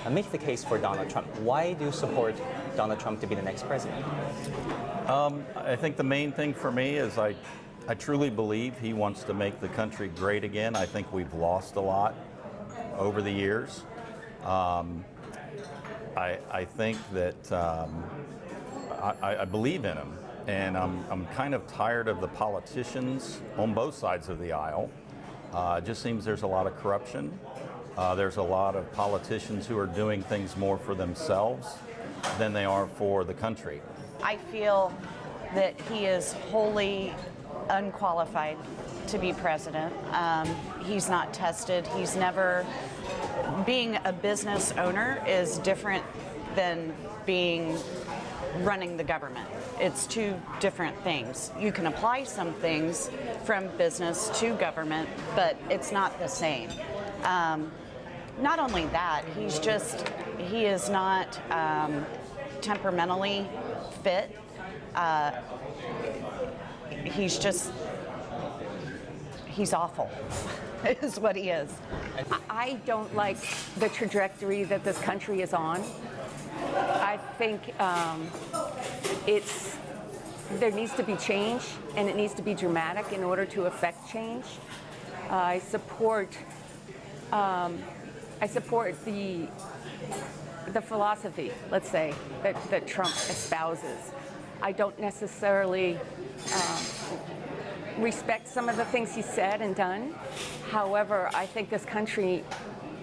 make the case for Donald Trump. Why do you support Donald Trump to be the next president? I think the main thing for me is I truly believe he wants to make the country great again. I think we've lost a lot over the years. I think that I believe in him, and I'm kind of tired of the politicians on both sides of the aisle. It just seems there's a lot of corruption. There's a lot of politicians who are doing things more for themselves than they are for the country. I feel that he is wholly unqualified to be president. He's not tested. He's never... Being a business owner is different than running the government. It's two different things. You can apply some things from business to government, but it's not the same. Not only that, he is not temperamentally fit. He's awful, is what he is. I don't like the trajectory that this country is on. I think there needs to be change, and it needs to be dramatic in order to affect change. I support the philosophy, let's say, that Trump espouses. I don't necessarily respect some of the things he said and done. However, I think this country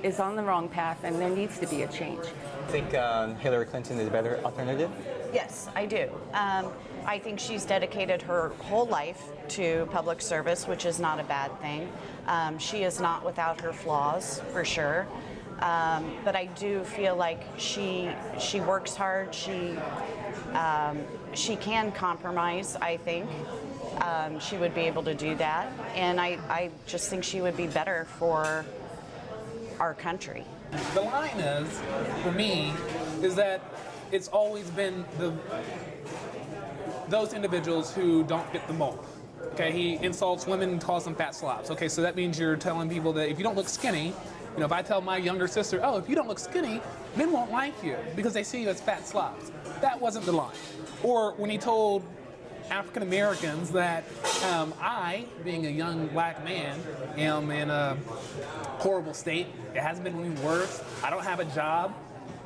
is on the wrong path, and there needs to be a change. I think Hillary Clinton is a better alternative? Yes, I do. I think she's dedicated her whole life to public service, which is not a bad thing. She is not without her flaws, for sure. But I do feel like she works hard. She can compromise, I think. She would be able to do that. And I just think she would be better for our country. The line is, for me, is that it's always been those individuals who don't fit the mold. Okay, he insults women and calls them fat slobs. Okay, so that means you're telling people that if you don't look skinny, you know, if I tell my younger sister, oh, if you don't look skinny, men won't like you because they see you as fat slobs. That wasn't the line. Or when he told African Americans that I, being a young black man, am in a horrible state. It hasn't been any worse. I don't have a job.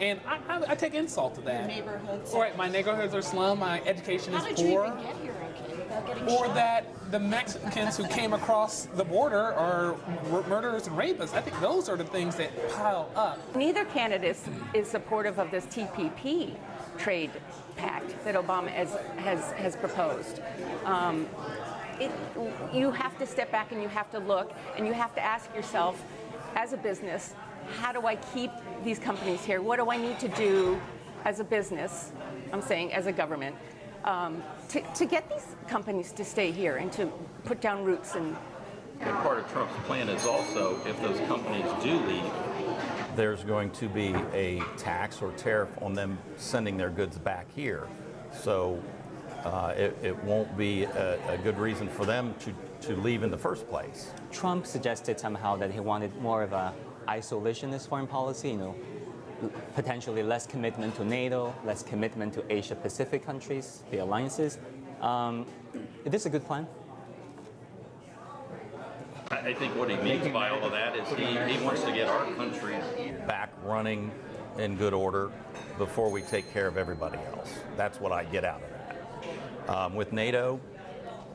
And I take insult to that. Your neighborhoods. All right, my neighborhoods are slum, my education is poor. How did you even get here, okay, without getting Or shot? that the Mexicans who came across the border are murderers and rapists. I think those are the things that pile up. Neither candidate is supportive of this TPP trade pact that Obama has proposed. You have to step back and you have to look and you have to ask yourself, as a business, how do I keep these companies here? What do I need to do as a business, I'm saying as a government, to get these companies to stay here and to put down roots? And part of Trump's plan is also, if those companies do leave, there's going to be a tax or tariff on them sending their goods back here. So it won't be a good reason for them to leave in the first place. Trump suggested somehow that he wanted more of a isolationist foreign policy, you know, potentially less commitment to NATO, less commitment to Asia-Pacific countries, the alliances. Is this a good plan? I think what he means by all of that is he wants to get our country back running in good order before we take care of everybody else. That's what I get out of that. With NATO,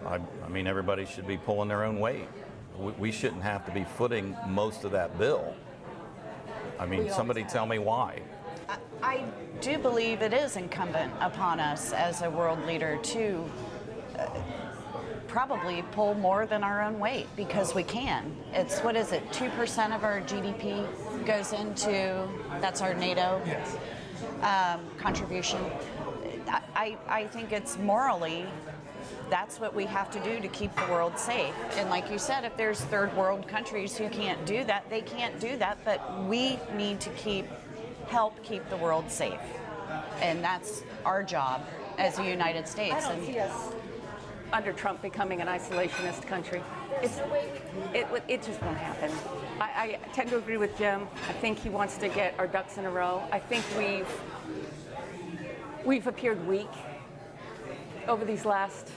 I mean, everybody should be pulling their own weight. We shouldn't have to be footing most of that bill. I mean, somebody tell me why. I do believe it is incumbent upon us as a world leader to probably pull more than our own weight, because we can. It's, what is it, 2% of our GDP goes into, that's our NATO contribution. I think it's morally, that's what we have to do to keep the world safe. And like you said, if there's third world countries who can't do that, they can't do that, but we need to help keep the world safe. And that's our job as the United States. I don't see us under Trump becoming an isolationist country. It just won't happen. I tend to agree with Jim. I think he wants to get our ducks in a row. I think we've appeared weak over these last,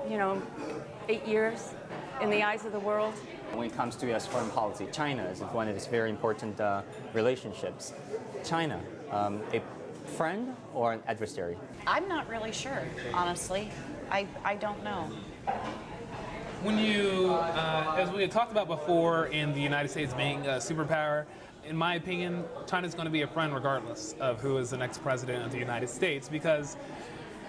8 years in the eyes of the world. When it comes to U.S. foreign policy, China is one of its very important relationships. China, a friend or an adversary? I'm not really sure, honestly. I don't know. When you, as we had talked about before, in the United States being a superpower, in my opinion, China's going to be a friend regardless of who is the next president of the United States, because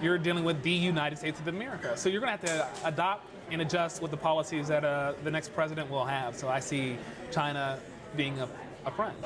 you're dealing with the United States of America. So you're going to have to adopt and adjust with the policies that the next president will have. So I see China being a friend.